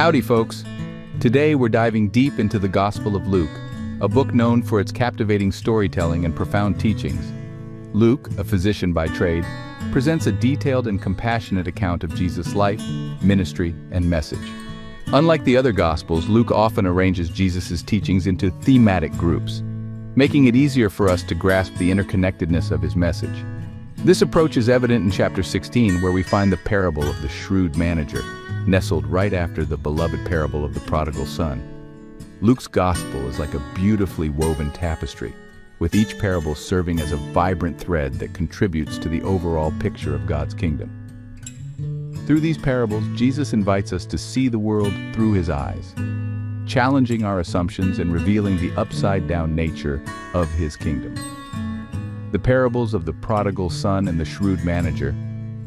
Howdy, folks. Today we're diving deep into the Gospel of Luke, a book known for its captivating storytelling and profound teachings. Luke, a physician by trade, presents a detailed and compassionate account of Jesus' life, ministry, and message. Unlike the other Gospels, Luke often arranges Jesus' teachings into thematic groups, making it easier for us to grasp the interconnectedness of his message. This approach is evident in chapter 16, where we find the parable of the Shrewd Manager, nestled right after the beloved parable of the Prodigal Son. Luke's Gospel is like a beautifully woven tapestry, with each parable serving as a vibrant thread that contributes to the overall picture of God's kingdom. Through these parables, Jesus invites us to see the world through his eyes, challenging our assumptions and revealing the upside-down nature of his kingdom. The parables of the Prodigal Son and the Shrewd Manager,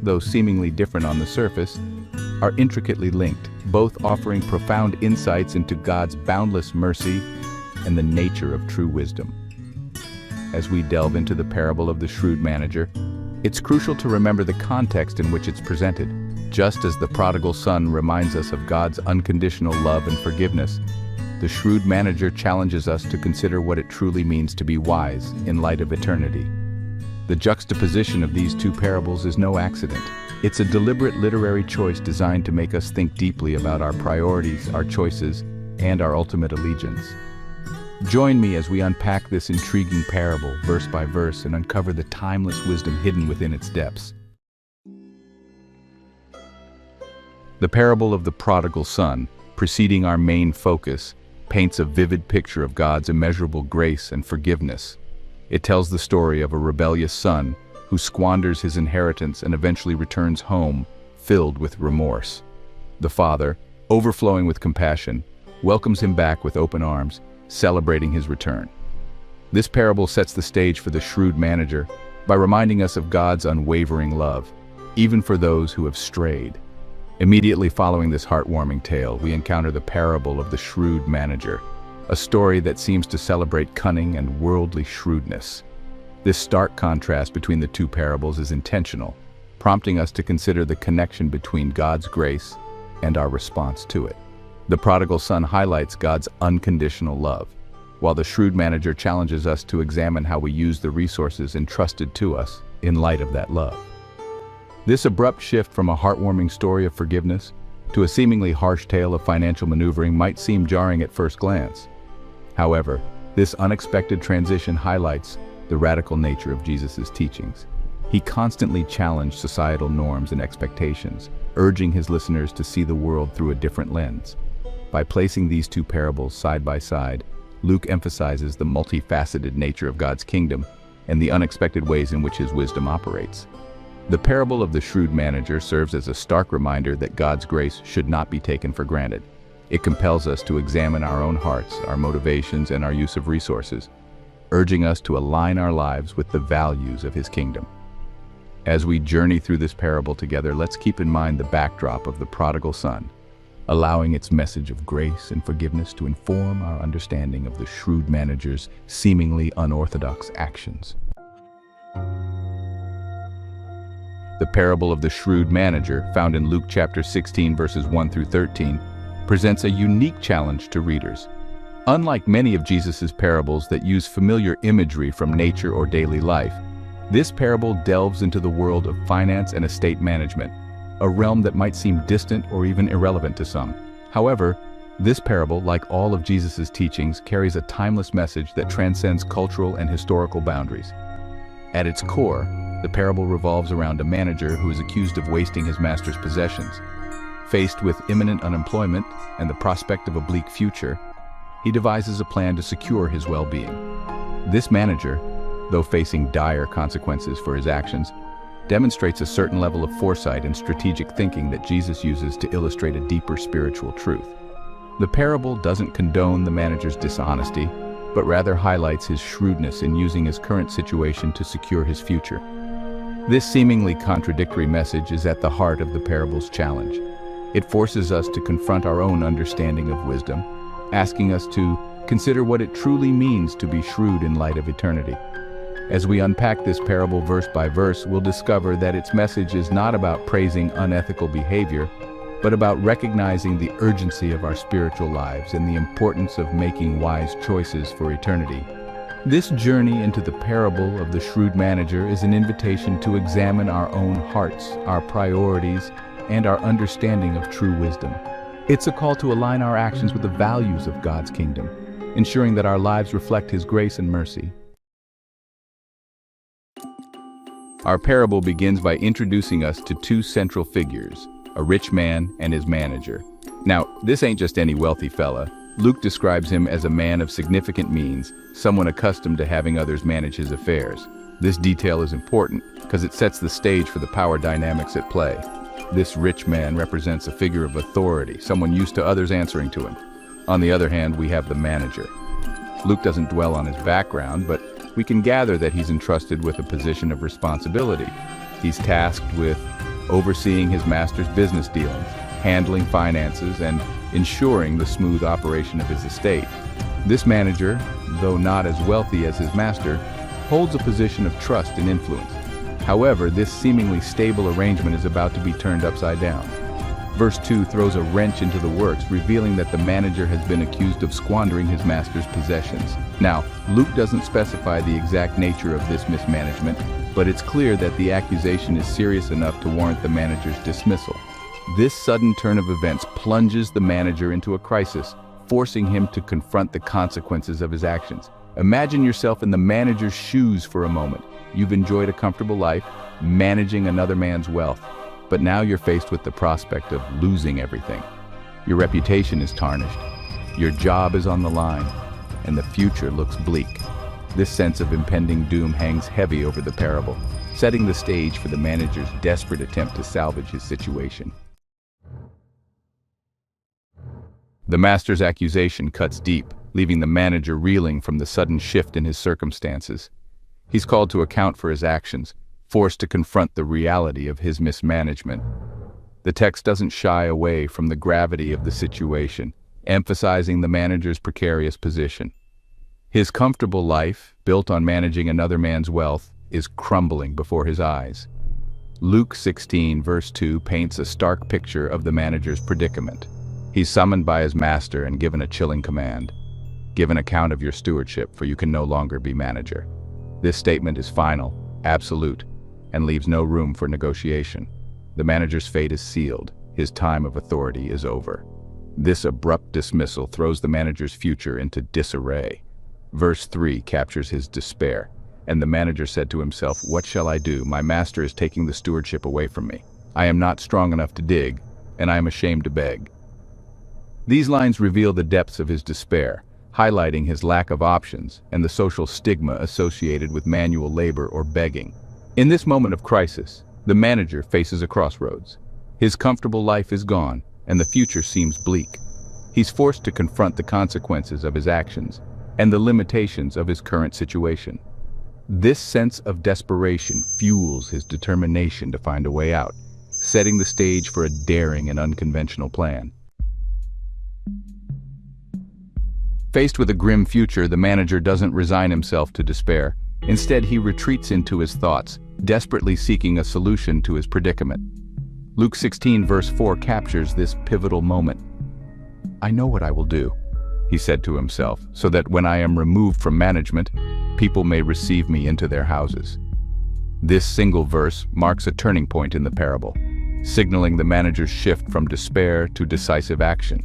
though seemingly different on the surface, are intricately linked, both offering profound insights into God's boundless mercy and the nature of true wisdom. As we delve into the parable of the Shrewd Manager, it's crucial to remember the context in which it's presented. Just as the Prodigal Son reminds us of God's unconditional love and forgiveness, the Shrewd Manager challenges us to consider what it truly means to be wise in light of eternity. The juxtaposition of these two parables is no accident. It's a deliberate literary choice designed to make us think deeply about our priorities, our choices, and our ultimate allegiance. Join me as we unpack this intriguing parable verse by verse and uncover the timeless wisdom hidden within its depths. The parable of the Prodigal Son, preceding our main focus, paints a vivid picture of God's immeasurable grace and forgiveness. It tells the story of a rebellious son who squanders his inheritance and eventually returns home, filled with remorse. The father, overflowing with compassion, welcomes him back with open arms, celebrating his return. This parable sets the stage for the Shrewd Manager by reminding us of God's unwavering love, even for those who have strayed. Immediately following this heartwarming tale, we encounter the parable of the Shrewd Manager, a story that seems to celebrate cunning and worldly shrewdness. This stark contrast between the two parables is intentional, prompting us to consider the connection between God's grace and our response to it. The Prodigal Son highlights God's unconditional love, while the Shrewd Manager challenges us to examine how we use the resources entrusted to us in light of that love. This abrupt shift from a heartwarming story of forgiveness to a seemingly harsh tale of financial maneuvering might seem jarring at first glance. However, this unexpected transition highlights the radical nature of Jesus' teachings. He constantly challenged societal norms and expectations, urging his listeners to see the world through a different lens. By placing these two parables side by side, Luke emphasizes the multifaceted nature of God's kingdom and the unexpected ways in which his wisdom operates. The parable of the Shrewd Manager serves as a stark reminder that God's grace should not be taken for granted. It compels us to examine our own hearts, our motivations, and our use of resources, urging us to align our lives with the values of his kingdom. As we journey through this parable together, let's keep in mind the backdrop of the Prodigal Son, allowing its message of grace and forgiveness to inform our understanding of the Shrewd Manager's seemingly unorthodox actions. The parable of the Shrewd Manager, found in Luke chapter 16 verses 1 through 13, presents a unique challenge to readers. Unlike many of Jesus' parables that use familiar imagery from nature or daily life, this parable delves into the world of finance and estate management, a realm that might seem distant or even irrelevant to some. However, this parable, like all of Jesus' teachings, carries a timeless message that transcends cultural and historical boundaries. At its core, the parable revolves around a manager who is accused of wasting his master's possessions. Faced with imminent unemployment and the prospect of a bleak future, he devises a plan to secure his well-being. This manager, though facing dire consequences for his actions, demonstrates a certain level of foresight and strategic thinking that Jesus uses to illustrate a deeper spiritual truth. The parable doesn't condone the manager's dishonesty, but rather highlights his shrewdness in using his current situation to secure his future. This seemingly contradictory message is at the heart of the parable's challenge. It forces us to confront our own understanding of wisdom, asking us to consider what it truly means to be shrewd in light of eternity. As we unpack this parable verse by verse, we'll discover that its message is not about praising unethical behavior, but about recognizing the urgency of our spiritual lives and the importance of making wise choices for eternity. This journey into the parable of the shrewd manager is an invitation to examine our own hearts, our priorities, and our understanding of true wisdom. It's a call to align our actions with the values of God's kingdom, ensuring that our lives reflect His grace and mercy. Our parable begins by introducing us to two central figures, a rich man and his manager. Now, this ain't just any wealthy fella. Luke describes him as a man of significant means, someone accustomed to having others manage his affairs. This detail is important because it sets the stage for the power dynamics at play. This rich man represents a figure of authority, someone used to others answering to him. On the other hand, we have the manager. Luke doesn't dwell on his background, but we can gather that he's entrusted with a position of responsibility. He's tasked with overseeing his master's business dealings, handling finances, and ensuring the smooth operation of his estate. This manager, though not as wealthy as his master, holds a position of trust and influence. However, this seemingly stable arrangement is about to be turned upside down. Verse 2 throws a wrench into the works, revealing that the manager has been accused of squandering his master's possessions. Now, Luke doesn't specify the exact nature of this mismanagement, but it's clear that the accusation is serious enough to warrant the manager's dismissal. This sudden turn of events plunges the manager into a crisis, forcing him to confront the consequences of his actions. Imagine yourself in the manager's shoes for a moment. You've enjoyed a comfortable life, managing another man's wealth, but now you're faced with the prospect of losing everything. Your reputation is tarnished, your job is on the line, and the future looks bleak. This sense of impending doom hangs heavy over the parable, setting the stage for the manager's desperate attempt to salvage his situation. The master's accusation cuts deep, leaving the manager reeling from the sudden shift in his circumstances. He's called to account for his actions, forced to confront the reality of his mismanagement. The text doesn't shy away from the gravity of the situation, emphasizing the manager's precarious position. His comfortable life, built on managing another man's wealth, is crumbling before his eyes. Luke 16, verse 2 paints a stark picture of the manager's predicament. He's summoned by his master and given a chilling command. Give an account of your stewardship, for you can no longer be manager. This statement is final, absolute, and leaves no room for negotiation. The manager's fate is sealed. His time of authority is over. This abrupt dismissal throws the manager's future into disarray. Verse 3 captures his despair, and the manager said to himself, "What shall I do? My master is taking the stewardship away from me. I am not strong enough to dig, and I am ashamed to beg." These lines reveal the depths of his despair, highlighting his lack of options and the social stigma associated with manual labor or begging. In this moment of crisis, the manager faces a crossroads. His comfortable life is gone, and the future seems bleak. He's forced to confront the consequences of his actions and the limitations of his current situation. This sense of desperation fuels his determination to find a way out, setting the stage for a daring and unconventional plan. Faced with a grim future, the manager doesn't resign himself to despair. Instead, he retreats into his thoughts, desperately seeking a solution to his predicament. Luke 16, verse 4 captures this pivotal moment. "I know what I will do," he said to himself, "so that when I am removed from management, people may receive me into their houses." This single verse marks a turning point in the parable, signaling the manager's shift from despair to decisive action.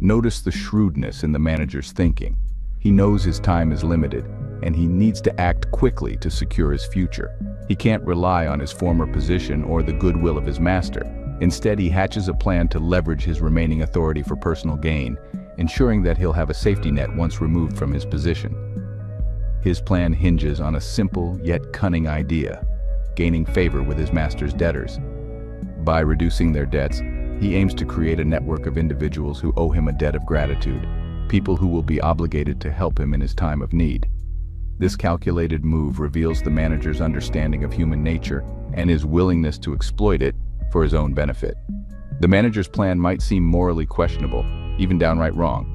Notice the shrewdness in the manager's thinking. He knows his time is limited, and he needs to act quickly to secure his future. He can't rely on his former position or the goodwill of his master. Instead, he hatches a plan to leverage his remaining authority for personal gain, ensuring that he'll have a safety net once removed from his position. His plan hinges on a simple yet cunning idea: gaining favor with his master's debtors. By reducing their debts, he aims to create a network of individuals who owe him a debt of gratitude, people who will be obligated to help him in his time of need. This calculated move reveals the manager's understanding of human nature and his willingness to exploit it for his own benefit. The manager's plan might seem morally questionable, even downright wrong,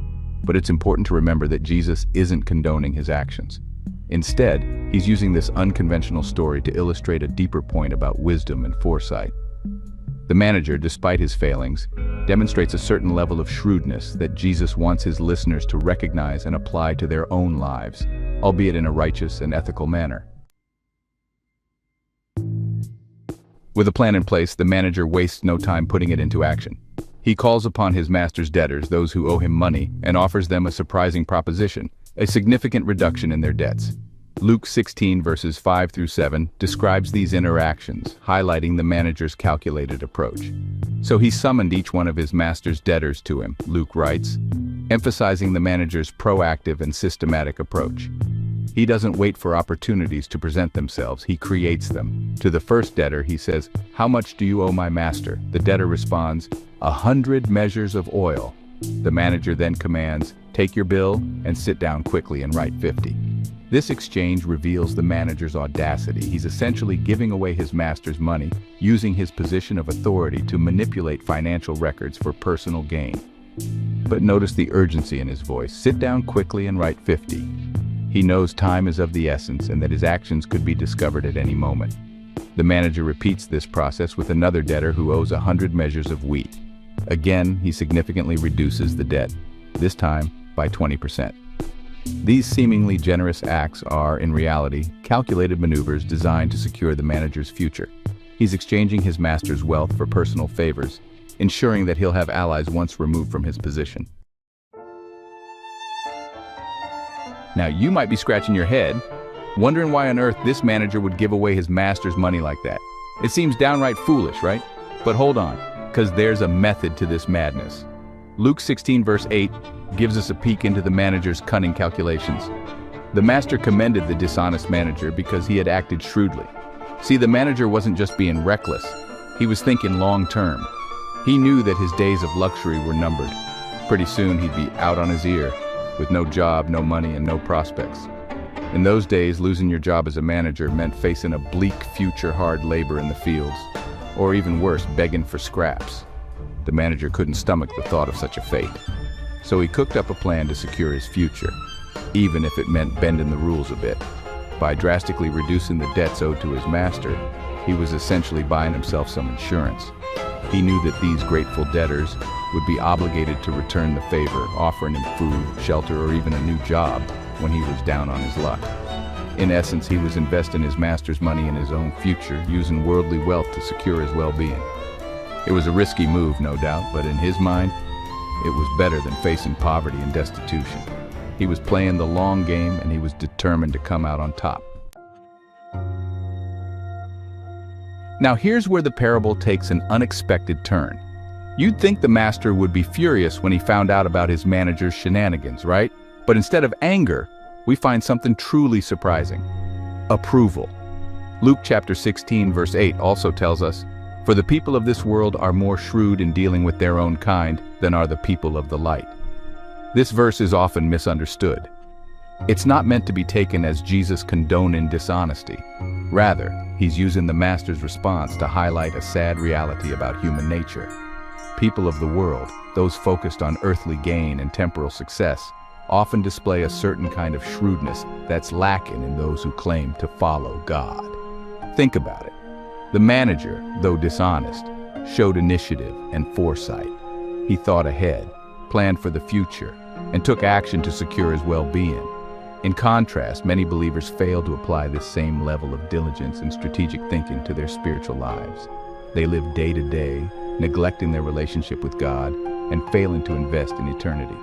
but it's important to remember that Jesus isn't condoning his actions. Instead, he's using this unconventional story to illustrate a deeper point about wisdom and foresight. The manager, despite his failings, demonstrates a certain level of shrewdness that Jesus wants his listeners to recognize and apply to their own lives, albeit in a righteous and ethical manner. With a plan in place, the manager wastes no time putting it into action. He calls upon his master's debtors, those who owe him money, and offers them a surprising proposition, a significant reduction in their debts. Luke 16 verses 5 through 7 describes these interactions, highlighting the manager's calculated approach. So he summoned each one of his master's debtors to him, Luke writes, emphasizing the manager's proactive and systematic approach. He doesn't wait for opportunities to present themselves, he creates them. To the first debtor, he says, "How much do you owe my master?" The debtor responds, 100 measures of oil. The manager then commands, "Take your bill and sit down quickly and write 50. This exchange reveals the manager's audacity. He's essentially giving away his master's money, using his position of authority to manipulate financial records for personal gain. But notice the urgency in his voice. Sit down quickly and write 50. He knows time is of the essence and that his actions could be discovered at any moment. The manager repeats this process with another debtor who owes 100 measures of wheat. Again, he significantly reduces the debt, this time by 20%. These seemingly generous acts are, in reality, calculated maneuvers designed to secure the manager's future. He's exchanging his master's wealth for personal favors, ensuring that he'll have allies once removed from his position. Now, you might be scratching your head, wondering why on earth this manager would give away his master's money like that. It seems downright foolish, right? But hold on, because there's a method to this madness. Luke 16 verse 8 gives us a peek into the manager's cunning calculations. The master commended the dishonest manager because he had acted shrewdly. See, the manager wasn't just being reckless, he was thinking long-term. He knew that his days of luxury were numbered. Pretty soon he'd be out on his ear, with no job, no money, and no prospects. In those days, losing your job as a manager meant facing a bleak future, hard labor in the fields, or even worse, begging for scraps. The manager couldn't stomach the thought of such a fate. So he cooked up a plan to secure his future, even if it meant bending the rules a bit. By drastically reducing the debts owed to his master, he was essentially buying himself some insurance. He knew that these grateful debtors would be obligated to return the favor, offering him food, shelter, or even a new job when he was down on his luck. In essence, he was investing his master's money in his own future, using worldly wealth to secure his well-being. It was a risky move, no doubt, but in his mind, it was better than facing poverty and destitution. He was playing the long game, and he was determined to come out on top. Now here's where the parable takes an unexpected turn. You'd think the master would be furious when he found out about his manager's shenanigans, right? But instead of anger, we find something truly surprising: approval. Luke chapter 16 verse 8 also tells us, "For the people of this world are more shrewd in dealing with their own kind than are the people of the light." This verse is often misunderstood. It's not meant to be taken as Jesus condoning dishonesty. Rather, he's using the master's response to highlight a sad reality about human nature. People of the world, those focused on earthly gain and temporal success, often display a certain kind of shrewdness that's lacking in those who claim to follow God. Think about it. The manager, though dishonest, showed initiative and foresight. He thought ahead, planned for the future, and took action to secure his well-being. In contrast, many believers fail to apply this same level of diligence and strategic thinking to their spiritual lives. They live day to day, neglecting their relationship with God and failing to invest in eternity.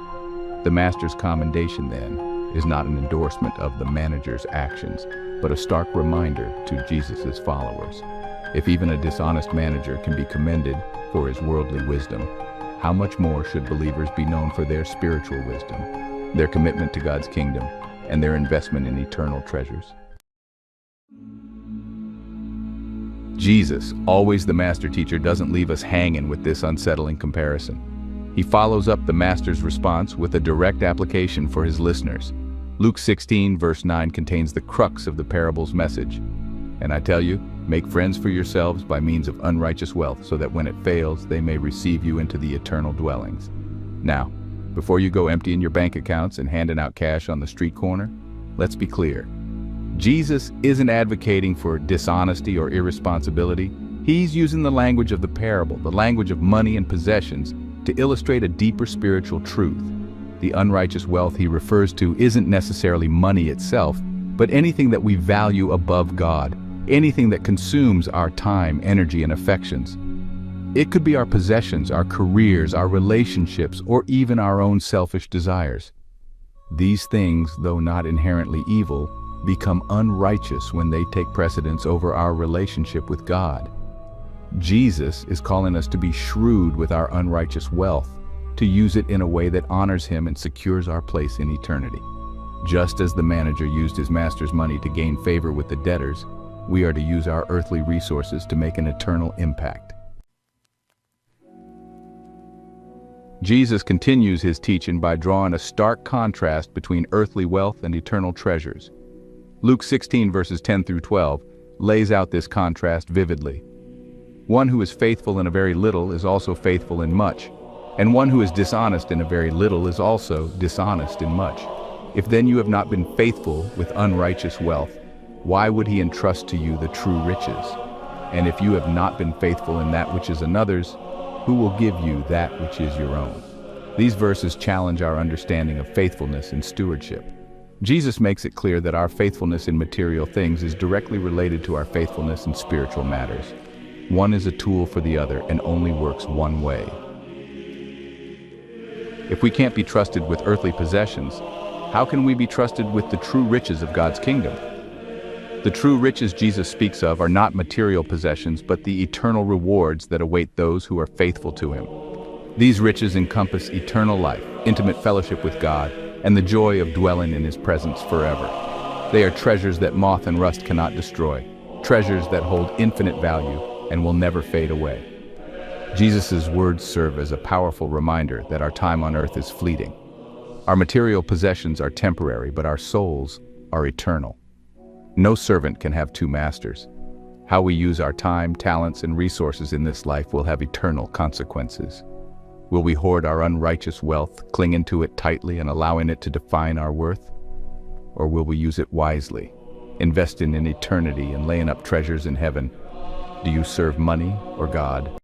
The master's commendation, then, is not an endorsement of the manager's actions, but a stark reminder to Jesus' followers. If even a dishonest manager can be commended for his worldly wisdom, how much more should believers be known for their spiritual wisdom, their commitment to God's kingdom, and their investment in eternal treasures? Jesus, always the master teacher, doesn't leave us hanging with this unsettling comparison. He follows up the master's response with a direct application for his listeners. Luke 16 verse 9 contains the crux of the parable's message. "And I tell you, make friends for yourselves by means of unrighteous wealth, so that when it fails, they may receive you into the eternal dwellings." Now, before you go emptying your bank accounts and handing out cash on the street corner, let's be clear. Jesus isn't advocating for dishonesty or irresponsibility. He's using the language of the parable, the language of money and possessions, to illustrate a deeper spiritual truth. The unrighteous wealth he refers to isn't necessarily money itself, but anything that we value above God, anything that consumes our time, energy, and affections. It could be our possessions, our careers, our relationships, or even our own selfish desires. These things, though not inherently evil, become unrighteous when they take precedence over our relationship with God. Jesus is calling us to be shrewd with our unrighteous wealth, to use it in a way that honors Him and secures our place in eternity. Just as the manager used his master's money to gain favor with the debtors, we are to use our earthly resources to make an eternal impact. Jesus continues his teaching by drawing a stark contrast between earthly wealth and eternal treasures. Luke 16 verses 10 through 12 lays out this contrast vividly. One who is faithful in a very little is also faithful in much, and one who is dishonest in a very little is also dishonest in much. If then you have not been faithful with unrighteous wealth, why would He entrust to you the true riches? And if you have not been faithful in that which is another's, who will give you that which is your own? These verses challenge our understanding of faithfulness and stewardship. Jesus makes it clear that our faithfulness in material things is directly related to our faithfulness in spiritual matters. One is a tool for the other and only works one way. If we can't be trusted with earthly possessions, how can we be trusted with the true riches of God's kingdom? The true riches Jesus speaks of are not material possessions, but the eternal rewards that await those who are faithful to Him. These riches encompass eternal life, intimate fellowship with God, and the joy of dwelling in His presence forever. They are treasures that moth and rust cannot destroy, treasures that hold infinite value and will never fade away. Jesus' words serve as a powerful reminder that our time on earth is fleeting. Our material possessions are temporary, but our souls are eternal. No servant can have two masters. How we use our time, talents, and resources in this life will have eternal consequences. Will we hoard our unrighteous wealth, clinging to it tightly and allowing it to define our worth? Or will we use it wisely, investing in eternity and laying up treasures in heaven? Do you serve money or God?